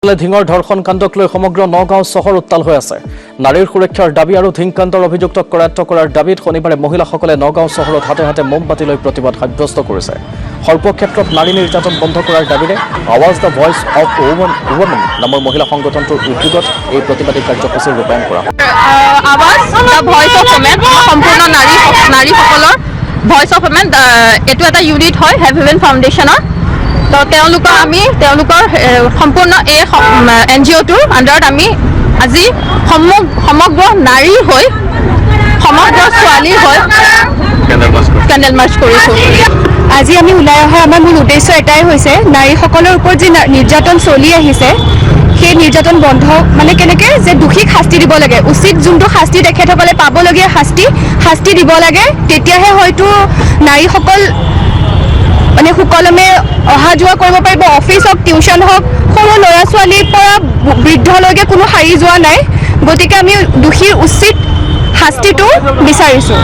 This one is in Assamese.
ধিঙৰ ধৰ্ষণ কাণ্ডক লৈ সমগ্ৰ নগাঁও চহৰ উত্তাল হৈ আছে। নাৰীৰ সুৰক্ষাৰ দাবী আৰু ধিংকাণ্ডৰ অভিযুক্তক কৰায়ত্ব কৰাৰ দাবীত শনিবাৰে মহিলাসকলে নগাঁও চহৰত হাতে হাতে মোমবাতি লৈ প্ৰতিবাদ সাব্যস্ত কৰিছে। সৰ্বক্ষেত্ৰত নাৰী নিৰ্যাতন বন্ধ কৰাৰ দাবীৰে আৱাজ দ্য ভইচ অফ উমেন নামৰ মহিলা সংগঠনটোৰ উদ্যোগত এই প্ৰতিবাদী কাৰ্যসূচী ৰূপায়ণ কৰা হয়। আৱাজ দ্য ভইচ অফ উমেন সম্পূৰ্ণ নাৰীসকলৰ ভইচ অফ উমেন এইটো এটা ইউনিট হয় হেভেন ফাউণ্ডেশ্যনৰ। তো তেওঁলোকৰ সম্পূৰ্ণ এই NGOটোৰ আণ্ডাৰত আমি আজি সমগ্ৰ নাৰী হৈ সমগ্ৰ ছোৱালী হৈ কেণ্ডেল মাৰ্চ কৰিছোঁ। আজি আমি ওলাই অহা আমাৰ মূল উদ্দেশ্য এটাই হৈছে নাৰীসকলৰ ওপৰত যি নিৰ্যাতন চলি আহিছে সেই নিৰ্যাতন বন্ধ মানে কেনেকৈ যে দোষীক শাস্তি দিব লাগে, উচিত যোনটো শাস্তি তেখেতসকলে পাবলগীয়া শাস্তি দিব লাগে। তেতিয়াহে হয়তো নাৰীসকল মানে সুকলমে অহা যোৱা কৰিব পাৰিব। অফিচ হওক, টিউশ্যন হওক, সৰু ল'ৰা ছোৱালীৰ পৰা বৃদ্ধলৈকে কোনো সাৰি যোৱা নাই। গতিকে আমি দোষীৰ উচিত শাস্তিটো বিচাৰিছোঁ।